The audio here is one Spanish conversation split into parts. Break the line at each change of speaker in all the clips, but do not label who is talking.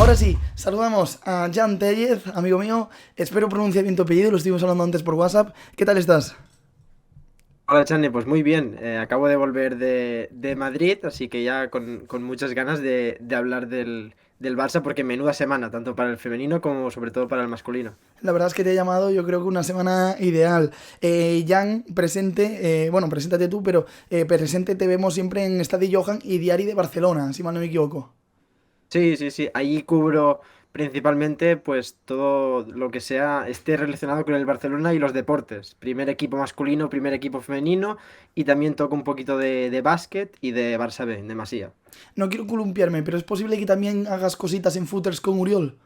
Ahora sí, saludamos a Jan Tellez, amigo mío. Espero pronunciar bien tu apellido, lo estuvimos hablando antes por WhatsApp. ¿Qué tal estás?
Hola, Chane, pues muy bien. Acabo de volver de Madrid, así que ya con muchas ganas de hablar del Barça, porque menuda semana, tanto para el femenino como sobre todo para el masculino.
La verdad es que te he llamado, yo creo que una semana ideal. Jan, presente, bueno, preséntate tú, pero presente te vemos siempre en Estadio Johan y Diari de Barcelona, si mal no me equivoco.
Sí, sí, sí. Allí cubro principalmente pues todo lo que sea esté relacionado con el Barcelona y los deportes. Primer equipo masculino, primer equipo femenino y también toco un poquito de básquet y de Barça B, de Masía.
No quiero columpiarme, pero es posible que también hagas cositas en footers con Uriol.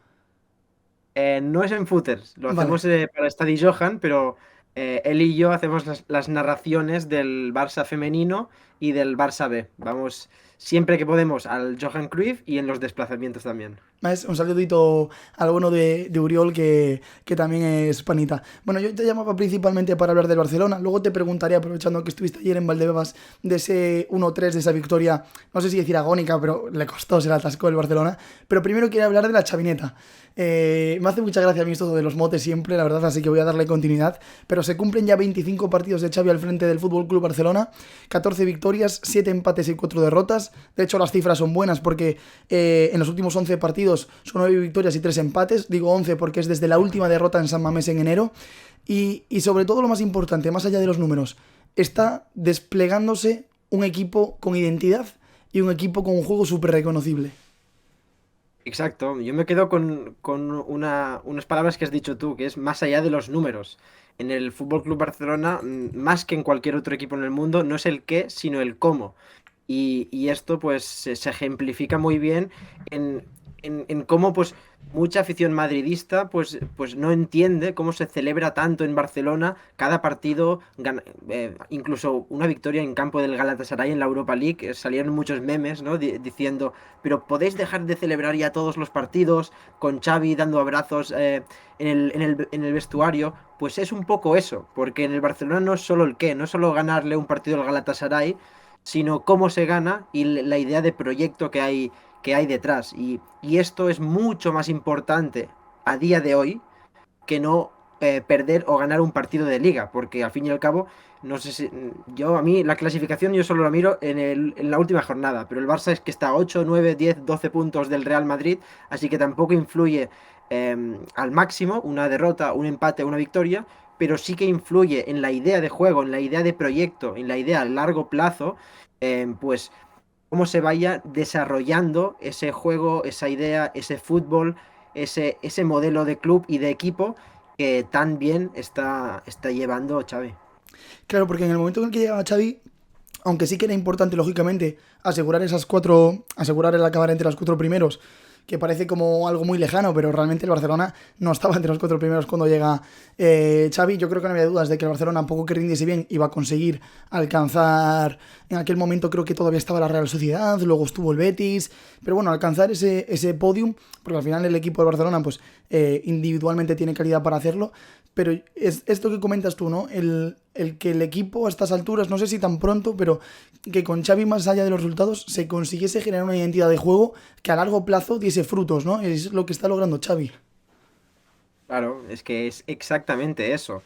No es en footers, lo
Vale.
hacemos para Stady Johan, pero él y yo hacemos las narraciones del Barça femenino y del Barça B. Vamos siempre que podemos al Johan Cruyff y en los desplazamientos también.
¿Ves? Un saludito al bueno de Uriol, que también es panita. Bueno, yo te llamaba principalmente para hablar del Barcelona. Luego te preguntaré, aprovechando que estuviste ayer en Valdebebas, de ese 1-3, de esa victoria, no sé si decir agónica, pero le costó, se la atascó el Barcelona. Pero primero quiero hablar de la chavineta. Me hace mucha gracia a mí esto de los motes siempre, la verdad, así que voy a darle continuidad. Pero se cumplen ya 25 partidos de Xavi al frente del Fútbol Club Barcelona, 14 victorias, 7 empates y 4 derrotas. De hecho, las cifras son buenas porque en los últimos 11 partidos son 9 victorias y 3 empates. Digo 11 porque es desde la última derrota en San Mamés en enero. Y sobre todo lo más importante, más allá de los números, está desplegándose un equipo con identidad y un equipo con un juego súper reconocible.
Exacto, yo me quedo con unas palabras que has dicho tú, que es más allá de los números. En el Fútbol Club Barcelona, más que en cualquier otro equipo en el mundo, no es el qué, sino el cómo. Y esto pues se ejemplifica muy bien en, en cómo pues mucha afición madridista pues no entiende cómo se celebra tanto en Barcelona cada partido, incluso una victoria en campo del Galatasaray en la Europa League. Salieron muchos memes, ¿no? Diciendo, pero podéis dejar de celebrar ya todos los partidos con Xavi dando abrazos en el vestuario. Pues es un poco eso, porque en el Barcelona no es solo el qué, no es solo ganarle un partido al Galatasaray, sino cómo se gana y la idea de proyecto que hay detrás. Y esto es mucho más importante a día de hoy que no perder o ganar un partido de liga, porque al fin y al cabo, no sé si yo a mí la clasificación yo solo la miro en la última jornada, pero el Barça es que está a 8, 9, 10, 12 puntos del Real Madrid, así que tampoco influye al máximo una derrota, un empate, una victoria, pero sí que influye en la idea de juego, en la idea de proyecto, en la idea a largo plazo, pues cómo se vaya desarrollando ese juego, esa idea, ese fútbol, ese modelo de club y de equipo que tan bien está llevando Xavi.
Claro, porque en el momento en el que llegaba Xavi, aunque sí que era importante, lógicamente, asegurar esas cuatro, asegurar el acabar entre los cuatro primeros, que parece como algo muy lejano, pero realmente el Barcelona no estaba entre los cuatro primeros cuando llega Xavi. Yo creo que no había dudas de que el Barcelona, poco que rindiese bien, iba a conseguir alcanzar. En aquel momento creo que todavía estaba la Real Sociedad, luego estuvo el Betis, pero bueno, alcanzar ese podium, porque al final el equipo del Barcelona, pues individualmente tiene calidad para hacerlo. Pero es esto que comentas tú, ¿no? El que el equipo a estas alturas, no sé si tan pronto, pero que con Xavi más allá de los resultados se consiguiese generar una identidad de juego que a largo plazo diese frutos, ¿no? Es lo que está logrando Xavi.
Claro, es que es exactamente eso.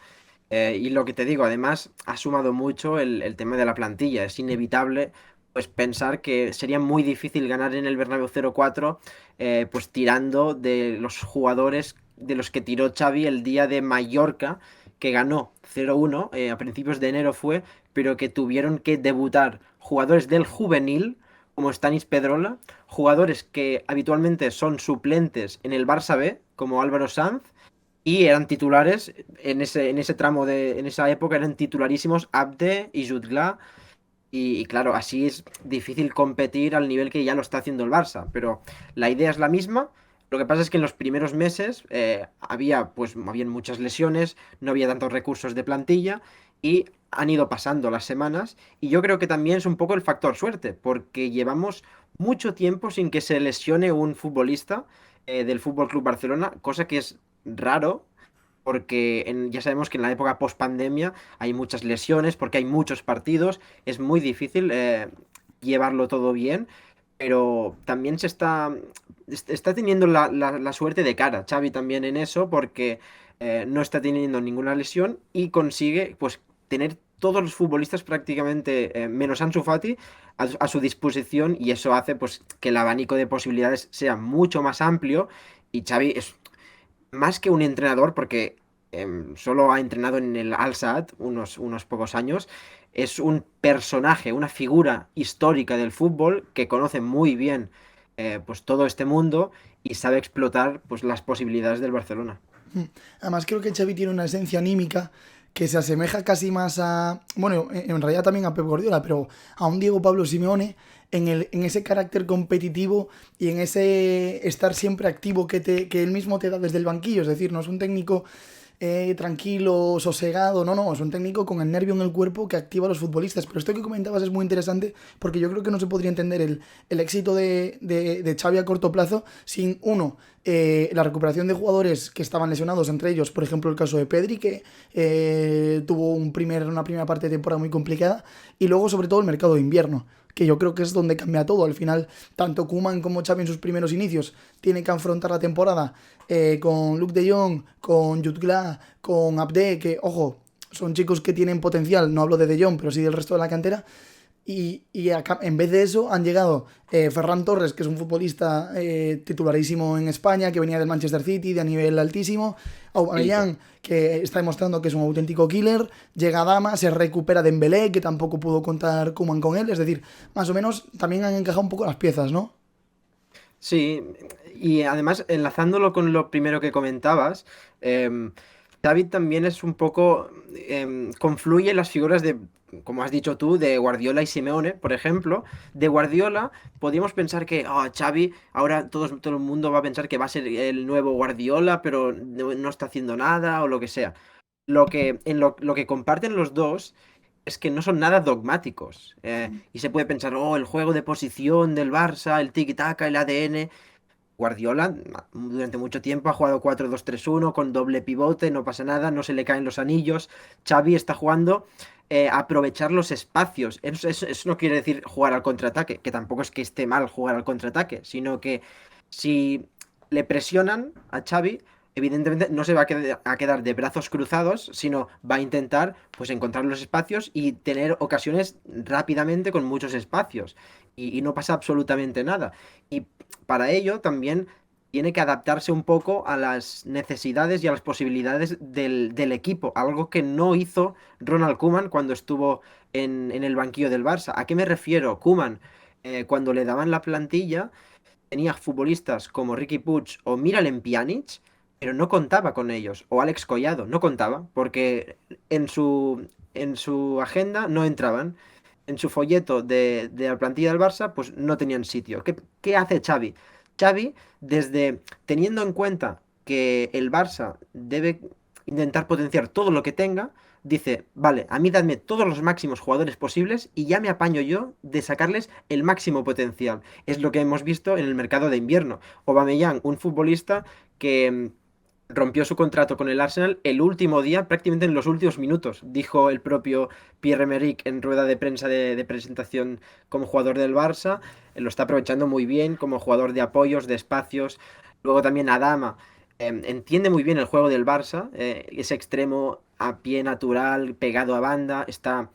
Y lo que te digo, además, ha sumado mucho el tema de la plantilla. Es inevitable pues pensar que sería muy difícil ganar en el Bernabéu 0-4, pues tirando de los jugadores de los que tiró Xavi el día de Mallorca, que ganó 0-1, a principios de enero fue, pero que tuvieron que debutar jugadores del juvenil, como Stanis Pedrola, jugadores que habitualmente son suplentes en el Barça B, como Álvaro Sanz, y eran titulares en ese tramo en esa época eran titularísimos Abde y Jutgla. Y claro, así es difícil competir al nivel que ya lo está haciendo el Barça. Pero la idea es la misma. Lo que pasa es que en los primeros meses habían muchas lesiones, no había tantos recursos de plantilla y han ido pasando las semanas. Y yo creo que también es un poco el factor suerte, porque llevamos mucho tiempo sin que se lesione un futbolista del Fútbol Club Barcelona, cosa que es raro porque ya sabemos que en la época post pandemia hay muchas lesiones, porque hay muchos partidos, es muy difícil llevarlo todo bien, pero también está teniendo la suerte de cara, Xavi también en eso, porque no está teniendo ninguna lesión y consigue pues tener todos los futbolistas prácticamente, menos Ansu Fati, a su disposición, y eso hace pues que el abanico de posibilidades sea mucho más amplio. Y Xavi es más que un entrenador, porque solo ha entrenado en el Al Sadd unos pocos años. Es un personaje, una figura histórica del fútbol que conoce muy bien pues todo este mundo y sabe explotar pues las posibilidades del Barcelona.
Además, creo que Xavi tiene una esencia anímica que se asemeja casi más a, bueno, en realidad también a Pep Guardiola, pero a un Diego Pablo Simeone en ese carácter competitivo y en ese estar siempre activo que él mismo te da desde el banquillo. Es decir, no es un técnico tranquilo, sosegado, no, es un técnico con el nervio en el cuerpo que activa a los futbolistas. Pero esto que comentabas es muy interesante porque yo creo que no se podría entender el éxito de Xavi a corto plazo sin, uno, la recuperación de jugadores que estaban lesionados, entre ellos, por ejemplo, el caso de Pedri, que tuvo una primera parte de temporada muy complicada, y luego, sobre todo, el mercado de invierno, que yo creo que es donde cambia todo. Al final, tanto Koeman como Xavi en sus primeros inicios tienen que afrontar la temporada con Luke de Jong, con Jutgla, con Abde, que, ojo, son chicos que tienen potencial, no hablo de Jong, pero sí del resto de la cantera, y acá, en vez de eso han llegado Ferran Torres, que es un futbolista titularísimo en España, que venía del Manchester City de a nivel altísimo.
Sí,
Aubameyang, que está demostrando que es un auténtico killer. Llega Dama, se recupera Dembélé, que tampoco pudo contar Koeman con él. Es decir, más o menos también han encajado un poco las piezas, ¿no?
sí, y además, enlazándolo con lo primero que comentabas, David también es un poco, confluye las figuras de, como has dicho tú, de Guardiola y Simeone, por ejemplo. De Guardiola podríamos pensar que Xavi, ahora todo el mundo va a pensar que va a ser el nuevo Guardiola, pero no está haciendo nada o lo que sea. Lo que comparten los dos es que no son nada dogmáticos. Y se puede pensar, el juego de posición del Barça, el tiki-taka, el ADN. Guardiola durante mucho tiempo ha jugado 4-2-3-1 con doble pivote, no pasa nada, no se le caen los anillos. Xavi está jugando a aprovechar los espacios. Eso no quiere decir jugar al contraataque, que tampoco es que esté mal jugar al contraataque, sino que si le presionan a Xavi, evidentemente no se va a quedar de brazos cruzados, sino va a intentar pues encontrar los espacios y tener ocasiones rápidamente con muchos espacios. Y no pasa absolutamente nada. Y para ello también tiene que adaptarse un poco a las necesidades y a las posibilidades del equipo, algo que no hizo Ronald Koeman cuando estuvo en el banquillo del Barça. ¿A qué me refiero? Koeman, cuando le daban la plantilla, tenía futbolistas como Ricky Puig o Miralem Pjanic, pero no contaba con ellos, o Alex Collado, no contaba, porque en su agenda no entraban. En su folleto de la plantilla del Barça, pues no tenían sitio. ¿Qué hace Xavi? Xavi, desde teniendo en cuenta que el Barça debe intentar potenciar todo lo que tenga, dice, vale, a mí dadme todos los máximos jugadores posibles y ya me apaño yo de sacarles el máximo potencial. Es lo que hemos visto en el mercado de invierno. Aubameyang, un futbolista que rompió su contrato con el Arsenal el último día, prácticamente en los últimos minutos, dijo el propio Pierre-Emerick en rueda de prensa de presentación como jugador del Barça. Lo está aprovechando muy bien como jugador de apoyos, de espacios. Luego también Adama entiende muy bien el juego del Barça, ese extremo a pie natural, pegado a banda, está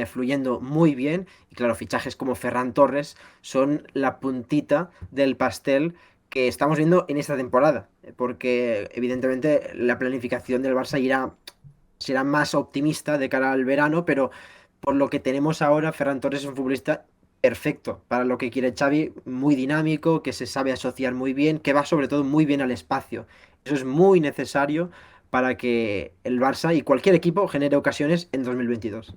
fluyendo muy bien. Y claro, fichajes como Ferran Torres son la puntita del pastel que estamos viendo en esta temporada, porque evidentemente la planificación del Barça será más optimista de cara al verano, pero por lo que tenemos ahora, Ferran Torres es un futbolista perfecto para lo que quiere Xavi, muy dinámico, que se sabe asociar muy bien, que va sobre todo muy bien al espacio. Eso es muy necesario para que el Barça y cualquier equipo genere ocasiones en 2022.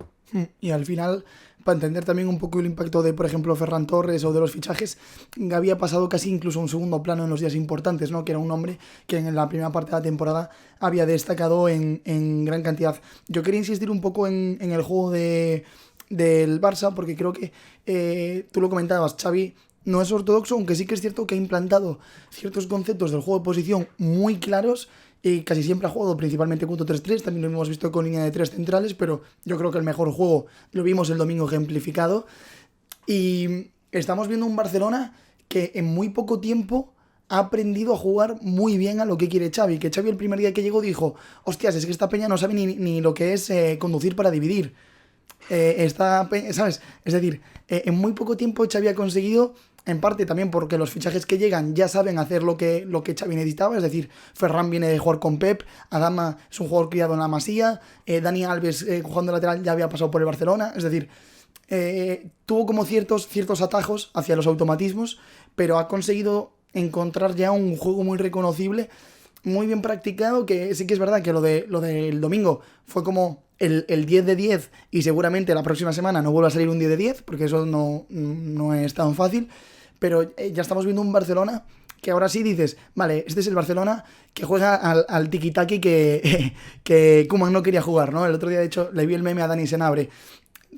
Y al final, para entender también un poco el impacto de, por ejemplo, Ferran Torres o de los fichajes, Gavi ha pasado casi incluso a un segundo plano en los días importantes, ¿no? Que era un hombre que en la primera parte de la temporada había destacado en gran cantidad. Yo quería insistir un poco en el juego del Barça, porque creo que tú lo comentabas, Xavi no es ortodoxo, aunque sí que es cierto que ha implantado ciertos conceptos del juego de posición muy claros y casi siempre ha jugado principalmente 4-3-3, también lo hemos visto con línea de tres centrales, pero yo creo que el mejor juego lo vimos el domingo ejemplificado. Y estamos viendo un Barcelona que en muy poco tiempo ha aprendido a jugar muy bien a lo que quiere Xavi. Que Xavi el primer día que llegó dijo, hostias, es que esta peña no sabe ni lo que es conducir para dividir. ¿Sabes? Es decir, en muy poco tiempo Xavi ha conseguido, en parte también porque los fichajes que llegan ya saben hacer lo que Xavi necesitaba, es decir, Ferran viene de jugar con Pep, Adama es un jugador criado en la Masía, Dani Alves jugando lateral ya había pasado por el Barcelona, es decir, tuvo como ciertos atajos hacia los automatismos, pero ha conseguido encontrar ya un juego muy reconocible, muy bien practicado, que sí que es verdad que lo del domingo fue como el 10 de 10 y seguramente la próxima semana no vuelva a salir un 10 de 10 porque eso no es tan fácil, pero ya estamos viendo un Barcelona que ahora sí dices, vale, este es el Barcelona que juega al tiki-taki que Koeman no quería jugar, ¿no? El otro día, de hecho, le vi el meme a Dani Senabre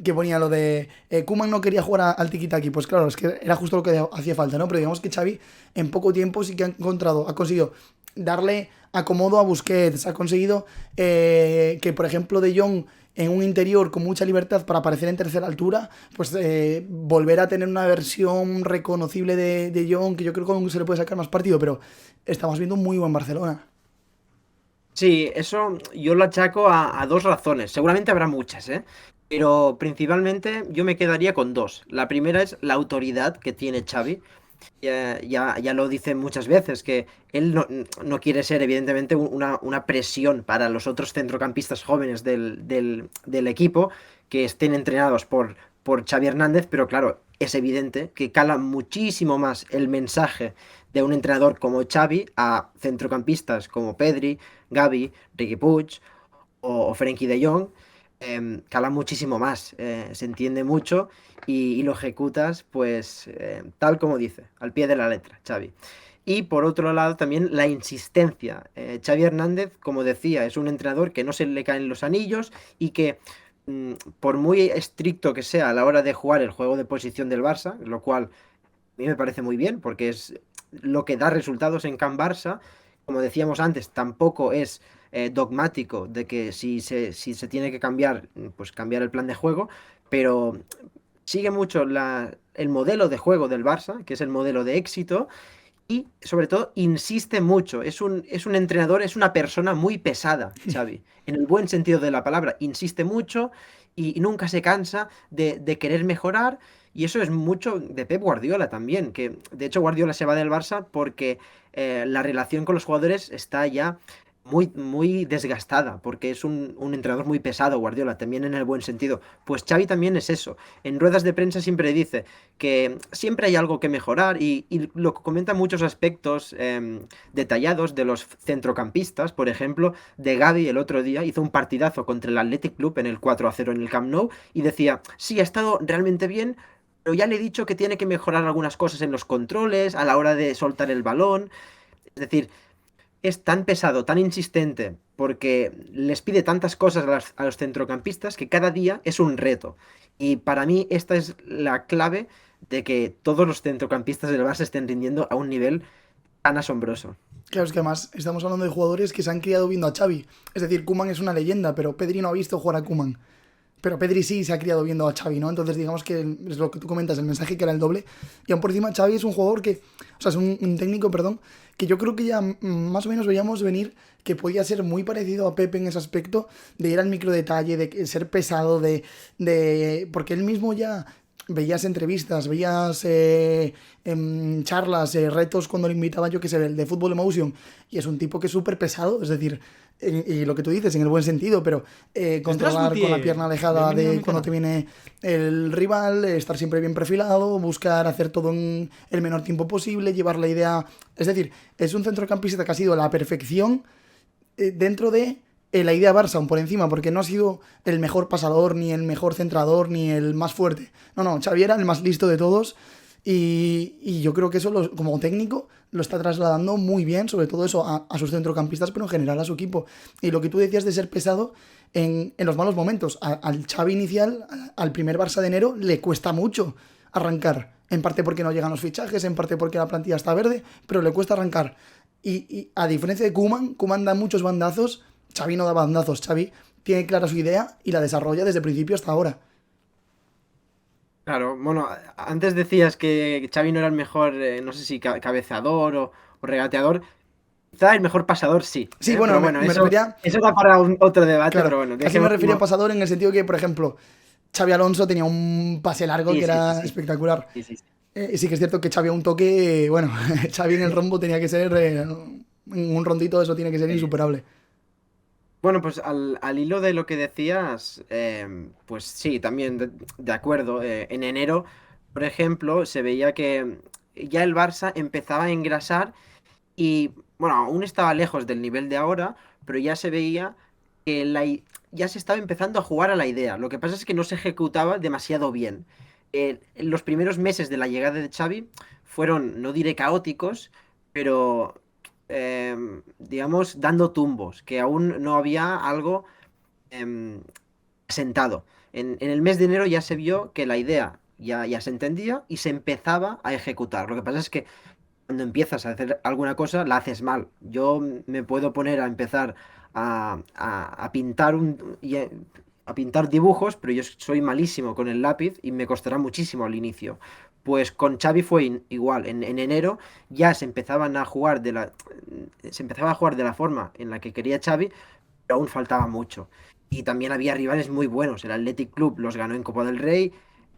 que ponía lo de Koeman no quería jugar al tiki-taki. Pues claro, es que era justo lo que hacía falta, ¿no? Pero digamos que Xavi en poco tiempo sí que ha conseguido darle acomodo a Busquets, ha conseguido que, por ejemplo, De Jong en un interior con mucha libertad para aparecer en tercera altura, pues volver a tener una versión reconocible de Jong, que yo creo que se le puede sacar más partido, pero estamos viendo un muy buen Barcelona.
Sí, eso yo lo achaco a dos razones. Seguramente habrá muchas, ¿eh? Pero principalmente yo me quedaría con dos. La primera es la autoridad que tiene Xavi. Ya lo dice muchas veces, que él no quiere ser, evidentemente, una presión para los otros centrocampistas jóvenes del equipo que estén entrenados por Xavi Hernández, pero claro, es evidente que cala muchísimo más el mensaje de un entrenador como Xavi a centrocampistas como Pedri, Gavi, Riqui Puig o Frenkie de Jong. Cala muchísimo más, se entiende mucho y lo ejecutas pues tal como dice, al pie de la letra, Xavi. Y por otro lado también la insistencia. Xavi Hernández, como decía, es un entrenador que no se le caen los anillos y que por muy estricto que sea a la hora de jugar el juego de posición del Barça, lo cual a mí me parece muy bien porque es lo que da resultados en Can Barça, como decíamos antes, tampoco es dogmático de que si se tiene que cambiar, pues cambiar el plan de juego, pero sigue mucho el modelo de juego del Barça, que es el modelo de éxito, y sobre todo insiste mucho. Es un entrenador, es una persona muy pesada, Xavi, en el buen sentido de la palabra. Insiste mucho y nunca se cansa de querer mejorar. Y eso es mucho de Pep Guardiola también, que de hecho Guardiola se va del Barça porque la relación con los jugadores está ya muy, muy desgastada, porque es un entrenador muy pesado, Guardiola, también en el buen sentido. Pues Xavi también es eso. En ruedas de prensa siempre dice que siempre hay algo que mejorar y lo comenta muchos aspectos detallados de los centrocampistas. Por ejemplo, de Gavi el otro día hizo un partidazo contra el Athletic Club en el 4-0 en el Camp Nou y decía, sí, ha estado realmente bien, pero ya le he dicho que tiene que mejorar algunas cosas en los controles, a la hora de soltar el balón. Es decir, es tan pesado, tan insistente, porque les pide tantas cosas a los centrocampistas que cada día es un reto. Y para mí esta es la clave de que todos los centrocampistas del Barça estén rindiendo a un nivel tan asombroso.
Claro, es que además estamos hablando de jugadores que se han criado viendo a Xavi. Es decir, Koeman es una leyenda, pero Pedri no ha visto jugar a Koeman. Pero Pedri sí se ha criado viendo a Xavi, ¿no? Entonces digamos que es lo que tú comentas, el mensaje que era el doble. Y aún por encima Xavi es un jugador que, o sea, es un técnico, perdón, que yo creo que ya más o menos veíamos venir que podía ser muy parecido a Pepe en ese aspecto, de ir al micro detalle, de ser pesado, porque él mismo ya veías entrevistas, veías charlas, retos cuando le invitaba, yo que sé, el de Football Emotion, y es un tipo que es súper pesado, es decir, y lo que tú dices, en el buen sentido, pero
Ostras,
controlar con la
Guti,
pierna alejada
bienvenido a
de
mi
cuando
canal.
te viene el rival, estar siempre bien perfilado, buscar hacer todo en el menor tiempo posible, llevar la idea, es decir, es un centrocampista que ha sido la perfección dentro de la idea Barça, aún por encima, porque no ha sido el mejor pasador, ni el mejor centrador, ni el más fuerte. No, Xavi era el más listo de todos y yo creo que eso como técnico lo está trasladando muy bien, sobre todo eso a sus centrocampistas, pero en general a su equipo. Y lo que tú decías de ser pesado en los malos momentos, al Xavi inicial, al primer Barça de enero, le cuesta mucho arrancar. En parte porque no llegan los fichajes, en parte porque la plantilla está verde, pero le cuesta arrancar. Y a diferencia de Koeman da muchos bandazos. Xavi no da bandazos, Xavi tiene clara su idea y la desarrolla desde el principio hasta ahora.
Claro, bueno, antes decías que Xavi no era el mejor, no sé si cabeceador o regateador. Quizá el mejor pasador sí,
Sí, bueno,
pero bueno,
me
eso,
refería,
eso da para otro debate,
claro,
pero bueno,
casi me refería a
dejémoslo.
pasador en el sentido que, por ejemplo, Xavi Alonso tenía un pase largo
Sí,
que
sí, sí,
era
sí.
espectacular.
Sí, sí, sí.
Sí que es cierto que Xavi a un toque, bueno, Xavi en el rombo tenía que ser, un rondito eso tiene que ser
Sí.
insuperable.
Bueno, pues al hilo de lo que decías, pues sí, también de acuerdo. En enero, por ejemplo, se veía que ya el Barça empezaba a engrasar y, bueno, aún estaba lejos del nivel de ahora, pero ya se veía que ya se estaba empezando a jugar a la idea. Lo que pasa es que no se ejecutaba demasiado bien. Los primeros meses de la llegada de Xavi fueron, no diré caóticos, pero digamos, dando tumbos, que aún no había algo em, asentado. En el mes de enero ya se vio que la idea ya se entendía y se empezaba a ejecutar. Lo que pasa es que cuando empiezas a hacer alguna cosa, la haces mal. Yo me puedo poner a empezar a pintar a pintar dibujos, pero yo soy malísimo con el lápiz y me costará muchísimo al inicio. Pues con Xavi fue igual. En enero ya se empezaba a jugar de la forma en la que quería Xavi, pero aún faltaba mucho. Y también había rivales muy buenos. El Athletic Club los ganó en Copa del Rey,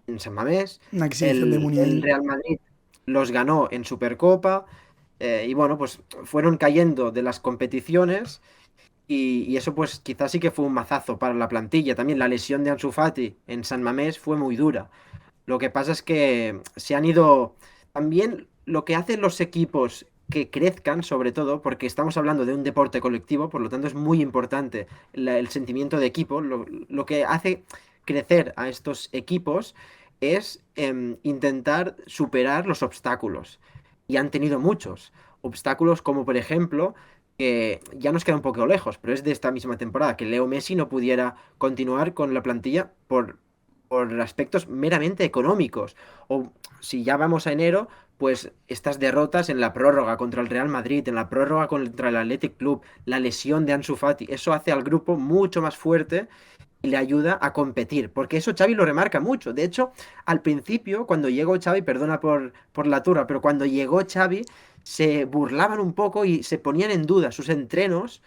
en San Mamés.
Una exhibición de
El
Muniain.
Real Madrid los ganó en Supercopa. Y bueno, pues fueron cayendo de las competiciones y eso pues quizás sí que fue un mazazo para la plantilla. También la lesión de Ansu Fati en San Mamés fue muy dura. Lo que pasa es que se han ido. También lo que hacen los equipos que crezcan, sobre todo, porque estamos hablando de un deporte colectivo, por lo tanto es muy importante el sentimiento de equipo. Lo que hace crecer a estos equipos es intentar superar los obstáculos. Y han tenido muchos obstáculos, como por ejemplo, que ya nos queda un poco lejos, pero es de esta misma temporada, que Leo Messi no pudiera continuar con la plantilla por aspectos meramente económicos. O si ya vamos a enero, pues estas derrotas en la prórroga contra el Real Madrid, en la prórroga contra el Athletic Club, la lesión de Ansu Fati, eso hace al grupo mucho más fuerte y le ayuda a competir, porque eso Xavi lo remarca mucho. De hecho, al principio, cuando llegó Xavi, perdona por la turra, pero cuando llegó Xavi, se burlaban un poco y se ponían en duda sus entrenos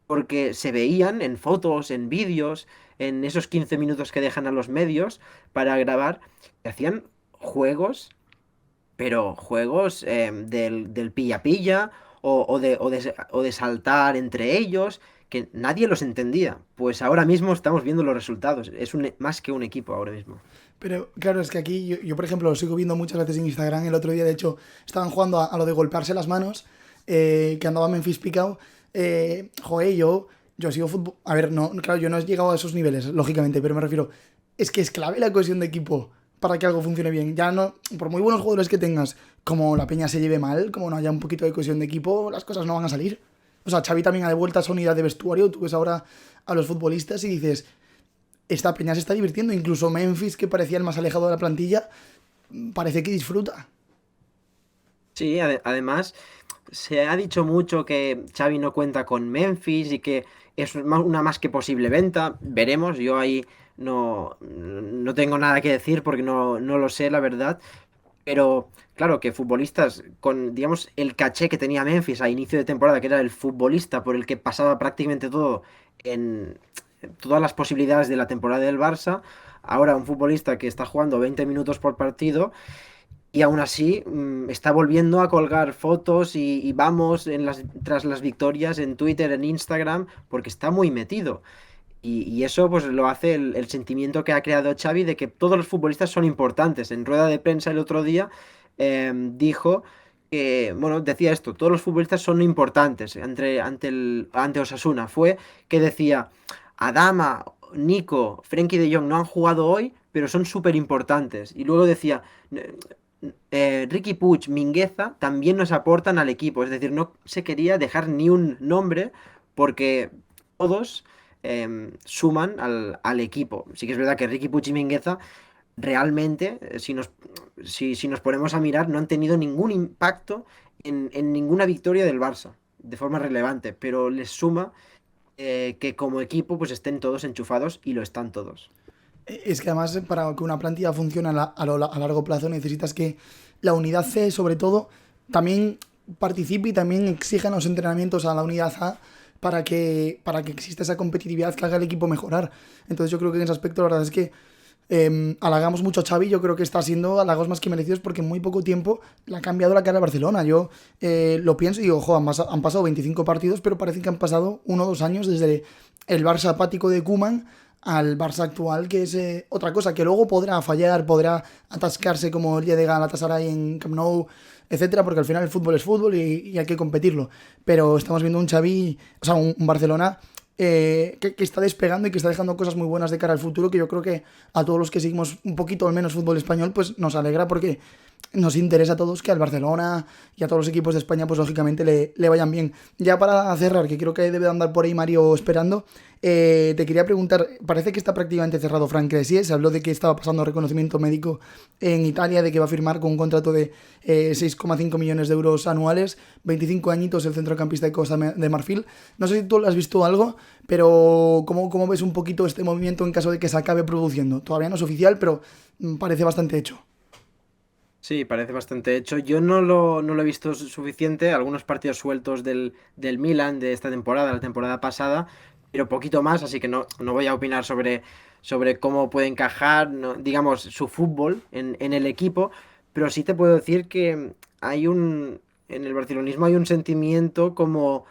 porque se veían en fotos, en vídeos, en esos 15 minutos que dejan a los medios para grabar, que hacían juegos, pero juegos del pilla-pilla o de saltar entre ellos, que nadie los entendía. Pues ahora mismo estamos viendo los resultados. Es más que un equipo ahora mismo.
Pero claro, es que aquí yo, por ejemplo, lo sigo viendo muchas veces en Instagram. El otro día, de hecho, estaban jugando a lo de golpearse las manos, que andaba Memphis picado. Joder, yo sigo fútbol. A ver, no, claro, yo no he llegado a esos niveles, lógicamente, pero me refiero. Es que es clave la cohesión de equipo para que algo funcione bien. Ya no, por muy buenos jugadores que tengas, como la peña se lleve mal, como no haya un poquito de cohesión de equipo, las cosas no van a salir. O sea, Xavi también ha de vuelta a esa unidad de vestuario. Tú ves ahora a los futbolistas y dices, esta peña se está divirtiendo. Incluso Memphis, que parecía el más alejado de la plantilla, parece que disfruta.
Sí, además se ha dicho mucho que Xavi no cuenta con Memphis y que es una más que posible venta. Veremos, yo ahí no tengo nada que decir porque no lo sé, la verdad. Pero claro que futbolistas con, digamos, el caché que tenía Memphis a inicio de temporada, que era el futbolista por el que pasaba prácticamente todo en todas las posibilidades de la temporada del Barça, ahora un futbolista que está jugando 20 minutos por partido y aún así está volviendo a colgar fotos y vamos tras las victorias en Twitter, en Instagram, porque está muy metido. Y eso pues lo hace el sentimiento que ha creado Xavi de que todos los futbolistas son importantes. En rueda de prensa el otro día dijo que, bueno, decía esto, todos los futbolistas son importantes ante Osasuna. Fue que decía, Adama, Nico, Frenkie de Jong no han jugado hoy, pero son súper importantes. Y luego decía, Ricky Puig, Mingueza también nos aportan al equipo. Es decir, no se quería dejar ni un nombre porque todos suman al equipo. Sí que es verdad que Ricky Puig y Mingueza realmente, si nos ponemos a mirar, no han tenido ningún impacto en ninguna victoria del Barça de forma relevante, pero les suma que como equipo pues estén todos enchufados y lo están todos.
Es que además para que una plantilla funcione a largo plazo necesitas que la unidad C, sobre todo, también participe y también exija en los entrenamientos a la unidad A para que exista esa competitividad que haga el equipo mejorar. Entonces yo creo que en ese aspecto la verdad es que halagamos mucho a Xavi. Yo creo que está siendo halagos más que merecidos porque en muy poco tiempo le ha cambiado la cara al Barcelona. Yo lo pienso y digo, ojo, han pasado 25 partidos, pero parece que han pasado 1 o 2 años desde el Barça apático de Koeman al Barça actual, que es otra cosa, que luego podrá fallar, podrá atascarse como el día de Galatasaray en Camp Nou, etcétera, porque al final el fútbol es fútbol y hay que competirlo. Pero estamos viendo un Xavi, o sea, un Barcelona que está despegando y que está dejando cosas muy buenas de cara al futuro, que yo creo que a todos los que seguimos un poquito al menos fútbol español, pues nos alegra porque nos interesa a todos que al Barcelona y a todos los equipos de España, pues lógicamente le vayan bien. Ya para cerrar, que creo que debe de andar por ahí Mario esperando, te quería preguntar, parece que está prácticamente cerrado Frank Kessie. Se habló de que estaba pasando reconocimiento médico en Italia, de que va a firmar con un contrato de 6,5 millones de euros anuales, 25 añitos el centrocampista de Costa de Marfil. No sé si tú lo has visto algo, pero ¿cómo ves un poquito este movimiento en caso de que se acabe produciendo? Todavía no es oficial, pero parece bastante hecho.
Sí, parece bastante hecho. Yo no lo he visto suficiente, algunos partidos sueltos del Milan de esta temporada, la temporada pasada, pero poquito más, así que no voy a opinar sobre cómo puede encajar, digamos, su fútbol en el equipo, pero sí te puedo decir que en el barcelonismo hay un sentimiento como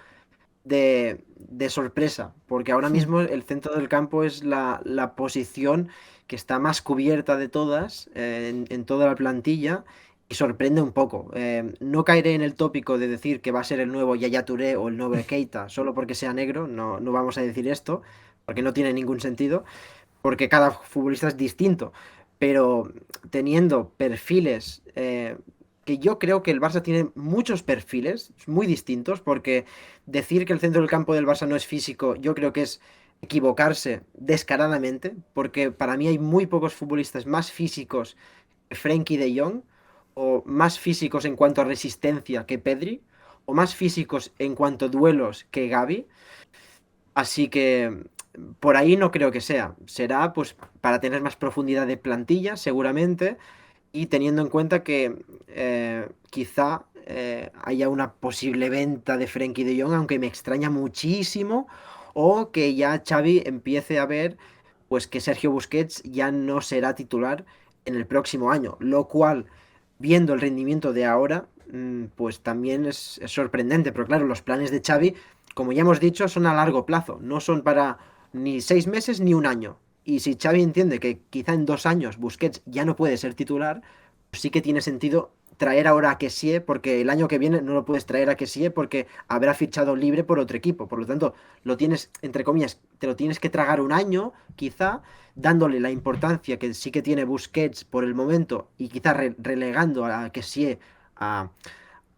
de sorpresa, porque ahora mismo el centro del campo es la posición que está más cubierta de todas, en toda la plantilla, y sorprende un poco. No caeré en el tópico de decir que va a ser el nuevo Yaya Touré o el nuevo Keita solo porque sea negro, no vamos a decir esto, porque no tiene ningún sentido, porque cada futbolista es distinto, pero teniendo perfiles, que yo creo que el Barça tiene muchos perfiles muy distintos, porque decir que el centro del campo del Barça no es físico, yo creo que es equivocarse descaradamente, porque para mí hay muy pocos futbolistas más físicos que Frenkie de Jong, o más físicos en cuanto a resistencia que Pedri, o más físicos en cuanto a duelos que Gavi. Así que por ahí no creo que sea. Será pues para tener más profundidad de plantilla, seguramente, y teniendo en cuenta que quizá haya una posible venta de Frenkie de Jong, aunque me extraña muchísimo, o que ya Xavi empiece a ver pues que Sergio Busquets ya no será titular en el próximo año, lo cual, viendo el rendimiento de ahora, pues también es sorprendente, pero claro, los planes de Xavi, como ya hemos dicho, son a largo plazo, no son para ni 6 meses ni un año. Y si Xavi entiende que quizá en 2 años Busquets ya no puede ser titular, pues sí que tiene sentido traer ahora a Kessie, porque el año que viene no lo puedes traer a Kessie porque habrá fichado libre por otro equipo. Por lo tanto, lo tienes, entre comillas, te lo tienes que tragar un año, quizá, dándole la importancia que sí que tiene Busquets por el momento y quizá relegando a Kessie a,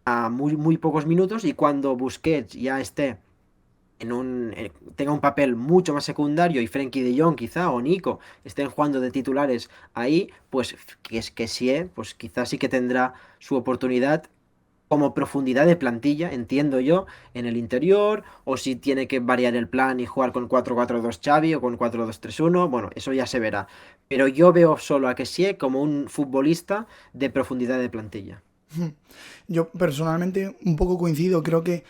a muy pocos minutos, y cuando Busquets ya esté tenga un papel mucho más secundario y Frenkie de Jong quizá o Nico estén jugando de titulares ahí, pues que sí, pues quizás sí que tendrá su oportunidad como profundidad de plantilla, entiendo yo, en el interior, o si tiene que variar el plan y jugar con 4-4-2 Xavi o con 4-2-3-1, bueno, eso ya se verá. Pero yo veo solo a Kessie como un futbolista de profundidad de plantilla.
Yo personalmente un poco coincido, creo que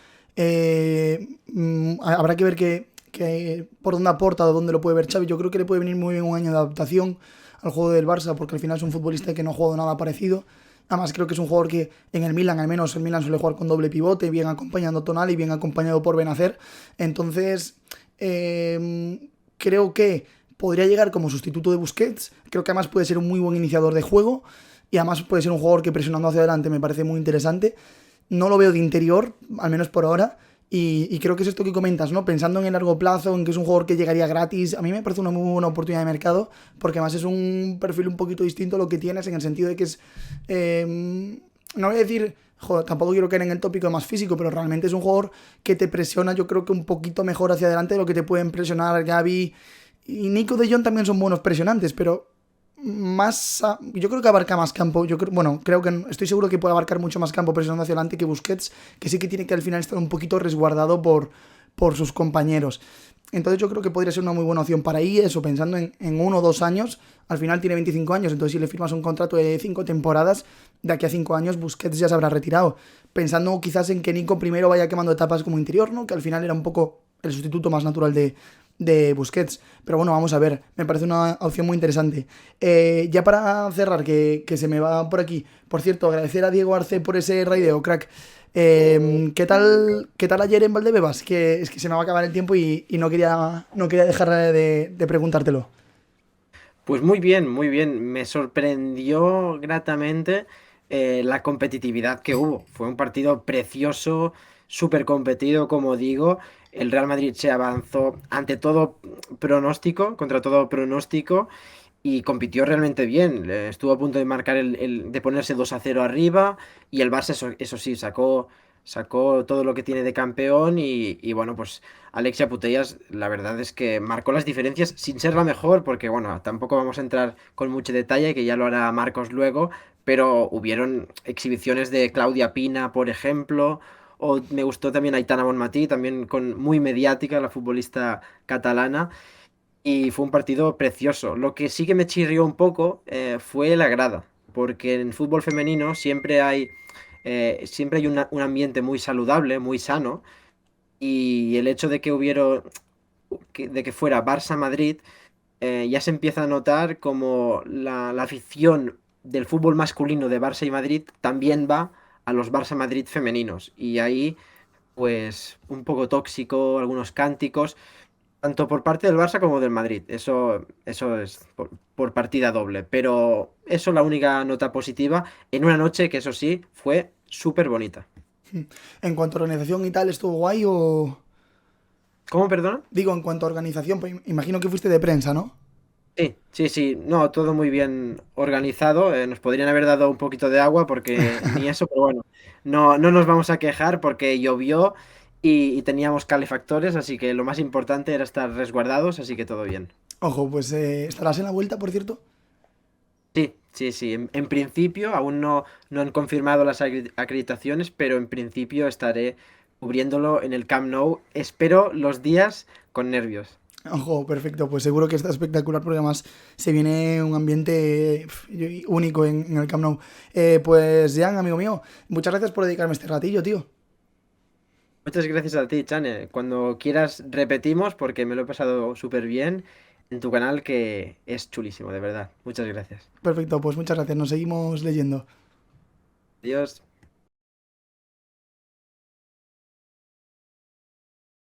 habrá que ver por dónde aporta o dónde lo puede ver Xavi. Yo creo que le puede venir muy bien un año de adaptación al juego del Barça, porque al final es un futbolista que no ha jugado nada parecido. Además creo que es un jugador que en el Milan, al menos el Milan suele jugar con doble pivote, bien acompañando a Tonali, bien acompañado por Benacer. Entonces creo que podría llegar como sustituto de Busquets. Creo que además puede ser un muy buen iniciador de juego y además puede ser un jugador que presionando hacia adelante me parece muy interesante. No lo veo de interior, al menos por ahora. Y creo que es esto que comentas, ¿no? Pensando en el largo plazo, en que es un jugador que llegaría gratis, a mí me parece una muy buena oportunidad de mercado, porque además es un perfil un poquito distinto a lo que tienes, en el sentido de que es... no voy a decir... Joder, tampoco quiero caer en el tópico más físico, pero realmente es un jugador que te presiona, yo creo que un poquito mejor hacia adelante de lo que te pueden presionar Gavi y Nico de Jong. También son buenos presionantes, pero yo creo que abarca más campo. Creo que estoy seguro que puede abarcar mucho más campo presionando hacia adelante que Busquets, que sí que tiene que al final estar un poquito resguardado por sus compañeros. Entonces yo creo que podría ser una muy buena opción para ahí, eso, pensando en 1 o 2 años. Al final tiene 25 años, entonces si le firmas un contrato de 5 temporadas, de aquí a 5 años Busquets ya se habrá retirado. Pensando quizás en que Nico primero vaya quemando etapas como interior, ¿no? Que al final era un poco el sustituto más natural de Busquets. Pero bueno, vamos a ver, me parece una opción muy interesante. Ya para cerrar, que se me va por aquí. Por cierto, agradecer a Diego Arce por ese raideo, crack. ¿Qué tal ayer en Valdebebas? Que es que se me va a acabar el tiempo y no quería dejar de preguntártelo.
Pues muy bien, muy bien. Me sorprendió gratamente la competitividad que hubo. Fue un partido precioso, súper competido, como digo. El Real Madrid se avanzó ante todo pronóstico, contra todo pronóstico, y compitió realmente bien. Estuvo a punto de marcar de ponerse 2-0 arriba, y el Barça, eso sí, sacó todo lo que tiene de campeón, y bueno, pues Alexia Putellas, la verdad es que marcó las diferencias sin ser la mejor, porque bueno, tampoco vamos a entrar con mucho detalle, que ya lo hará Marcos luego, pero hubieron exhibiciones de Claudia Pina, por ejemplo. O me gustó también Aitana Bonmatí, también muy mediática, la futbolista catalana. Y fue un partido precioso. Lo que sí que me chirrió un poco fue la grada, porque en fútbol femenino siempre hay un ambiente muy saludable, muy sano, y el hecho de que de que fuera Barça-Madrid, ya se empieza a notar como la afición del fútbol masculino de Barça y Madrid también va a los Barça-Madrid femeninos. Y ahí, pues, un poco tóxico, algunos cánticos tanto por parte del Barça como del Madrid. Eso es por partida doble. Pero eso la única nota positiva en una noche que eso sí fue súper bonita.
En cuanto a organización y tal, ¿estuvo guay o...?
¿Cómo, perdona?
Digo, en cuanto a organización, pues imagino que fuiste de prensa, ¿no?
Sí, sí, sí. No, todo muy bien organizado. Nos podrían haber dado un poquito de agua porque ni eso, pero bueno, no nos vamos a quejar porque llovió y teníamos calefactores, así que lo más importante era estar resguardados, así que todo bien.
Ojo, pues estarás en la vuelta, por cierto.
Sí, sí, sí. En principio, aún no han confirmado las acreditaciones, pero en principio estaré cubriéndolo en el Camp Nou. Espero los días con nervios.
Ojo, perfecto, pues seguro que está espectacular porque además se viene un ambiente único en el Camp Nou. Pues Jan, amigo mío, muchas gracias por dedicarme este ratillo, tío.
Muchas gracias a ti, Chane. Cuando quieras repetimos porque me lo he pasado súper bien en tu canal que es chulísimo, de verdad. Muchas gracias.
Perfecto, pues muchas gracias, nos seguimos leyendo.
Adiós.